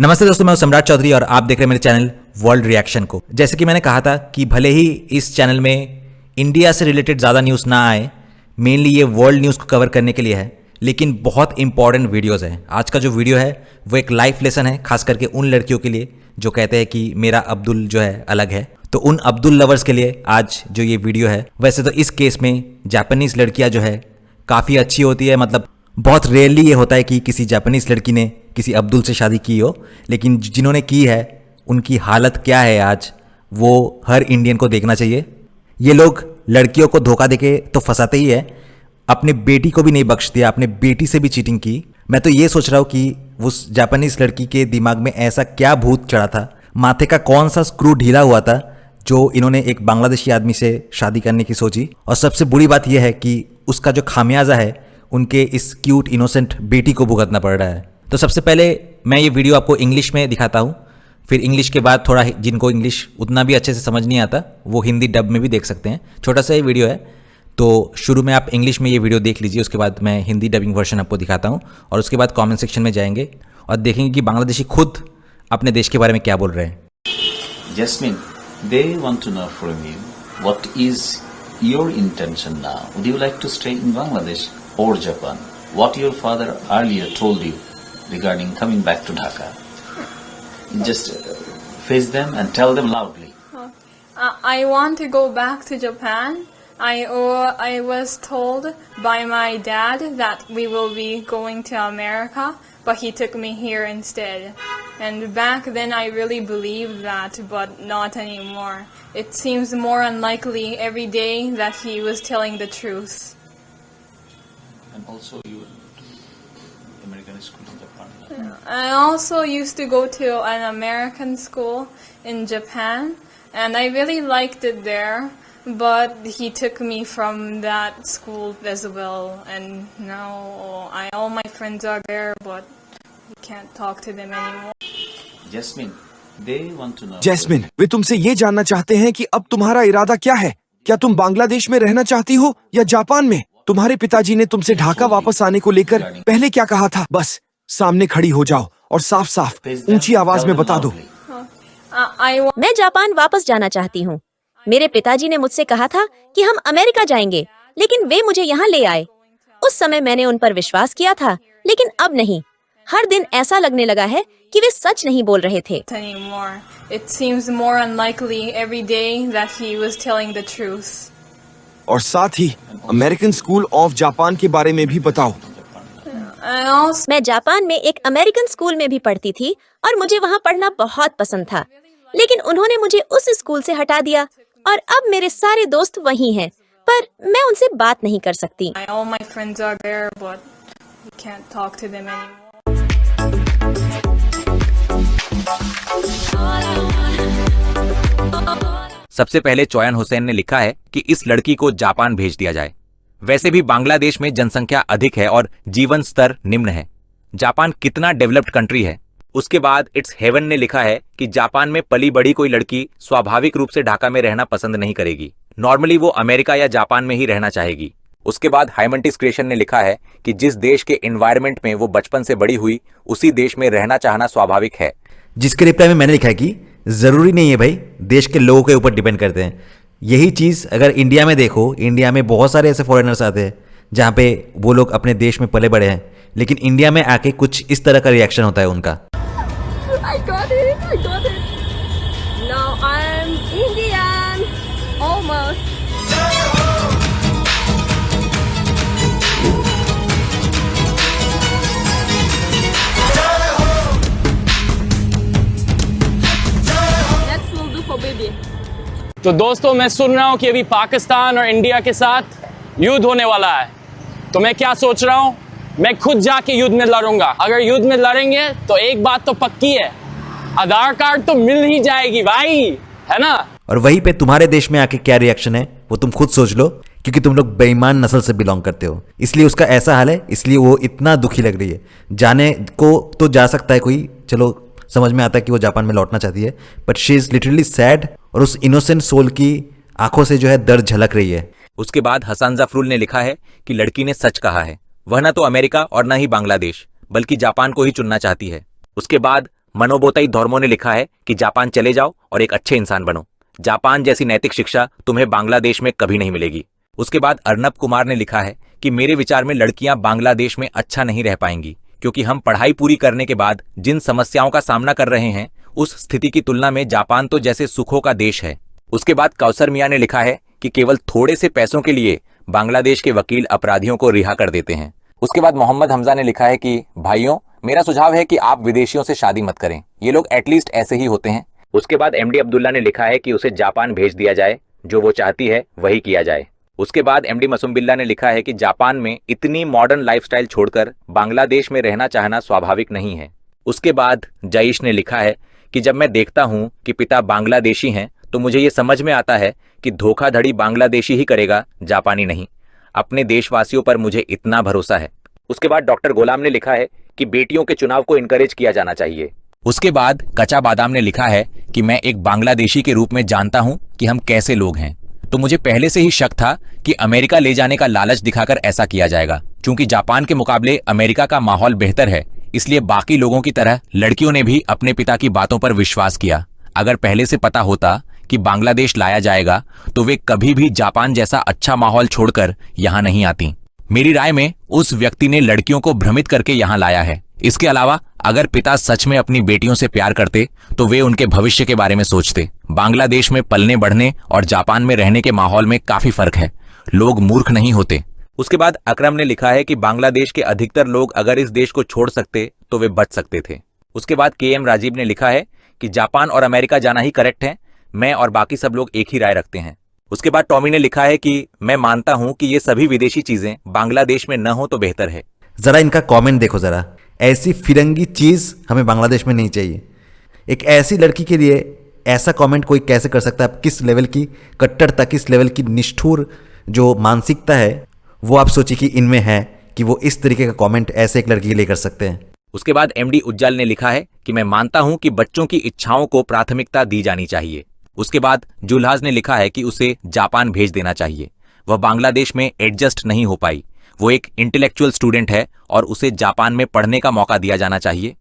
नमस्ते दोस्तों, मैं सम्राट चौधरी और आप देख रहे हैं मेरे चैनल वर्ल्ड रिएक्शन को। जैसे कि मैंने कहा था कि भले ही इस चैनल में इंडिया से रिलेटेड ज़्यादा न्यूज़ ना आए, मेनली ये वर्ल्ड न्यूज़ को कवर करने के लिए है, लेकिन बहुत इंपॉर्टेंट वीडियोज़ हैं। आज का जो वीडियो है वो एक लाइफ लेसन है, खास करके उन लड़कियों के लिए जो कहते हैं कि मेरा अब्दुल जो है अलग है। तो उन अब्दुल लवर्स के लिए आज जो ये वीडियो है, वैसे तो इस केस में जापानीज़ लड़कियाँ जो है काफ़ी अच्छी होती है, मतलब बहुत रेयरली ये होता है कि किसी जापानीज़ लड़की ने किसी अब्दुल से शादी की हो, लेकिन जिन्होंने की है उनकी हालत क्या है आज, वो हर इंडियन को देखना चाहिए। ये लोग लड़कियों को धोखा देके तो फंसाते ही है, अपने बेटी को भी नहीं बख्श दिया, अपने बेटी से भी चीटिंग की। मैं तो ये सोच रहा हूँ कि उस जापानीज़ लड़की के दिमाग में ऐसा क्या भूत चढ़ा था, माथे का कौन सा स्क्रू ढीला हुआ था जो इन्होंने एक बांग्लादेशी आदमी से शादी करने की सोची। और सबसे बुरी बात यह है कि उसका जो खामियाजा है उनके इस क्यूट इनोसेंट बेटी को भुगतना पड़ रहा है। तो सबसे पहले मैं ये वीडियो आपको इंग्लिश में दिखाता हूँ, फिर इंग्लिश के बाद थोड़ा जिनको इंग्लिश उतना भी अच्छे से समझ नहीं आता वो हिंदी डब में भी देख सकते हैं। छोटा सा ये वीडियो है, तो शुरू में आप इंग्लिश में ये वीडियो देख लीजिए, उसके बाद मैं हिंदी डबिंग वर्जन आपको दिखाता हूँ और उसके बाद कमेंट सेक्शन में जाएंगे और देखेंगे कि बांग्लादेशी खुद अपने देश के बारे में क्या बोल रहे हैं। Jasmine, they want to know from you, what is your intention now? Would you like to stay in Bangladesh or Japan? What your father earlier told you regarding coming back to Dhaka? Just face them and tell them loudly. I want to go back to Japan. I was told by my dad that we will be going to America, but he took me here instead. And back then I really believed that, but not anymore. It seems more unlikely every day that he was telling the truth. And also you went to American school in Japan. I also used to go to an American school in Japan, and I really liked it there, but he took me from that school as well, and now all my friends are there, but we can't talk to them anymore. Jasmine, they want to know. Jasmine, वे तुमसे ये जानना चाहते हैं कि अब तुम्हारा इरादा क्या है। क्या तुम बांग्लादेश में रहना चाहती हो या जापान में? तुम्हारे पिताजी ने तुमसे ढाका वापस आने को लेकर पहले क्या कहा था? बस सामने खड़ी हो जाओ और साफ साफ ऊंची आवाज में बता दो। मैं जापान वापस जाना चाहती हूँ। मेरे पिताजी ने मुझसे कहा था कि हम अमेरिका जाएंगे, लेकिन वे मुझे यहाँ ले आए। उस समय मैंने उन पर विश्वास किया था, लेकिन अब नहीं। हर दिन ऐसा लगने लगा है कि वे सच नहीं बोल रहे थे। It seems more unlikely every day that he was telling the truth. और साथ ही अमेरिकन स्कूल ऑफ जापान के बारे में भी बताओ। मैं जापान में एक अमेरिकन स्कूल में भी पढ़ती थी और मुझे वहाँ पढ़ना बहुत पसंद था, लेकिन उन्होंने मुझे उस स्कूल से हटा दिया और अब मेरे सारे दोस्त वहीं हैं, पर मैं उनसे बात नहीं कर सकती। All my friends are there, but we can't talk to them anymore. सबसे पहले चौयन हुसैन ने लिखा है कि इस लड़की को जापान भेज दिया जाए। वैसे भी बांग्लादेश में जनसंख्या अधिक है और जीवन स्तर निम्न है। जापान कितना डेवलप्ड कंट्री है। उसके बाद इट्स हेवन ने लिखा है कि जापान में पली बड़ी कोई लड़की स्वाभाविक रूप से ढाका में रहना पसंद नहीं करेगी। नॉर्मली वो अमेरिका या जापान में ही रहना चाहेगी। उसके बाद हाइमंटिस क्रिएशन ने लिखा है कि जिस देश के एनवायरनमेंट में वो बचपन से बड़ी हुई, उसी देश में रहना चाहना स्वाभाविक है। जिसके रिप्लाई में मैंने लिखा है कि जरूरी नहीं है भाई, देश के लोगों के ऊपर डिपेंड करते हैं। यही चीज अगर इंडिया में देखो, इंडिया में बहुत सारे ऐसे फॉरेनर्स आते हैं जहां पे वो लोग अपने देश में पले बड़े हैं, लेकिन इंडिया में आके कुछ इस तरह का रिएक्शन होता है उनका। I got it. Now I'm Indian, almost. Let's will do for baby. तो दोस्तों, मैं सुन रहा हूँ कि अभी पाकिस्तान और इंडिया के साथ युद्ध होने वाला है। तो मैं क्या सोच रहा हूँ, मैं खुद जाके युद्ध में लड़ूंगा। अगर युद्ध में लड़ेंगे तो एक बात तो पक्की है, आधार कार्ड तो मिल ही जाएगी भाई, है ना। और वहीं पे तुम्हारे देश में आके क्या रिएक्शन है वो तुम खुद सोच लो, क्योंकि तुम लोग बेईमान नस्ल से बिलोंग करते हो, इसलिए उसका ऐसा हाल है, इसलिए वो इतना दुखी लग रही है। जाने को तो जा सकता है कोई, चलो समझ में आता है कि वो जापान में लौटना चाहती है, but she is literally sad और उस इनोसेंट सोल की आंखों से जो है दर्द झलक रही है। उसके बाद हसन जाफरुल ने लिखा है कि लड़की ने सच कहा है, वह न तो अमेरिका और न ही बांग्लादेश बल्कि जापान को ही चुनना चाहती है। उसके बाद मनोबोताई धर्मो ने लिखा है कि जापान चले जाओ और एक अच्छे इंसान बनो। जापान जैसी नैतिक शिक्षा तुम्हें बांग्लादेश में कभी नहीं मिलेगी। उसके बाद अर्नब कुमार ने लिखा है कि मेरे विचार में लड़कियां बांग्लादेश में अच्छा नहीं रह पाएंगी, क्योंकि हम पढ़ाई पूरी करने के बाद जिन समस्याओं का सामना कर रहे हैं उस स्थिति की तुलना में जापान तो जैसे सुखों का देश है। उसके बाद कौसर मियां ने लिखा है कि केवल थोड़े से पैसों के लिए बांग्लादेश के वकील अपराधियों को रिहा कर देते हैं। उसके बाद मोहम्मद हमजा ने लिखा है कि भाइयों, मेरा सुझाव है कि आप विदेशियों से शादी मत करें, ये लोग एटलीस्ट ऐसे ही होते हैं। उसके बाद एमडी अब्दुल्ला ने लिखा है कि उसे जापान भेज दिया जाए, जो वो चाहती है वही किया जाए। उसके बाद एमडी मसूम बिल्ला ने लिखा है कि जापान में इतनी मॉडर्न लाइफस्टाइल छोड़कर बांग्लादेश में रहना चाहना स्वाभाविक नहीं है। उसके बाद जयीश ने लिखा है कि जब मैं देखता हूं कि पिता बांग्लादेशी हैं तो मुझे ये समझ में आता है कि धोखाधड़ी बांग्लादेशी ही करेगा, जापानी नहीं। अपने देशवासियों पर मुझे इतना भरोसा है। उसके बाद डॉक्टर गोलाम ने लिखा है कि बेटियों के चुनाव को इनकरेज किया जाना चाहिए। उसके बाद कचा बादाम ने लिखा है कि मैं एक बांग्लादेशी के रूप में जानता हूं कि हम कैसे लोग हैं, तो मुझे पहले से ही शक था कि अमेरिका ले जाने का लालच दिखाकर ऐसा किया जाएगा। चूंकि जापान के मुकाबले अमेरिका का माहौल बेहतर है, इसलिए बाकी लोगों की तरह लड़कियों ने भी अपने पिता की बातों पर विश्वास किया। अगर पहले से पता होता कि बांग्लादेश लाया जाएगा तो वे कभी भी जापान जैसा अच्छा माहौल छोड़कर यहाँ नहीं आती। मेरी राय में उस व्यक्ति ने लड़कियों को भ्रमित करके यहाँ लाया है। इसके अलावा अगर पिता सच में अपनी बेटियों से प्यार करते तो वे उनके भविष्य के बारे में सोचते। बांग्लादेश में पलने बढ़ने और जापान में रहने के माहौल में काफी फर्क है। लोग मूर्ख नहीं होते। उसके बाद अकरम ने लिखा है कि बांग्लादेश के अधिकतर लोग अगर इस देश को छोड़ सकते तो वे बच सकते थे। उसके बाद KM राजीव ने लिखा है कि जापान और अमेरिका जाना ही करेक्ट है, मैं और बाकी सब लोग एक ही राय रखते हैं। उसके बाद टॉमी ने लिखा है कि मैं मानता हूं कि ये सभी विदेशी चीजें बांग्लादेश में न हो तो बेहतर है। जरा इनका कमेंट देखो, जरा ऐसी फिरंगी चीज हमें बांग्लादेश में नहीं चाहिए। एक ऐसी लड़की के लिए ऐसा कमेंट कोई कैसे कर सकता है? किस लेवल की कट्टरता, किस लेवल की निष्ठुर जो मानसिकता है वो आप सोचिए कि इनमें है कि वो इस तरीके का कमेंट ऐसे एक लड़की के लिए कर सकते हैं। उसके बाद MD उज्जैल ने लिखा है कि मैं मानता हूं कि बच्चों की इच्छाओं को प्राथमिकता दी जानी चाहिए। उसके बाद जुल्हाज ने लिखा है कि उसे जापान भेज देना चाहिए। वह बांग्लादेश में एडजस्ट नहीं हो पाई। वो एक इंटेलेक्चुअल स्टूडेंट है और उसे जापान में पढ़ने का मौका दिया जाना चाहिए।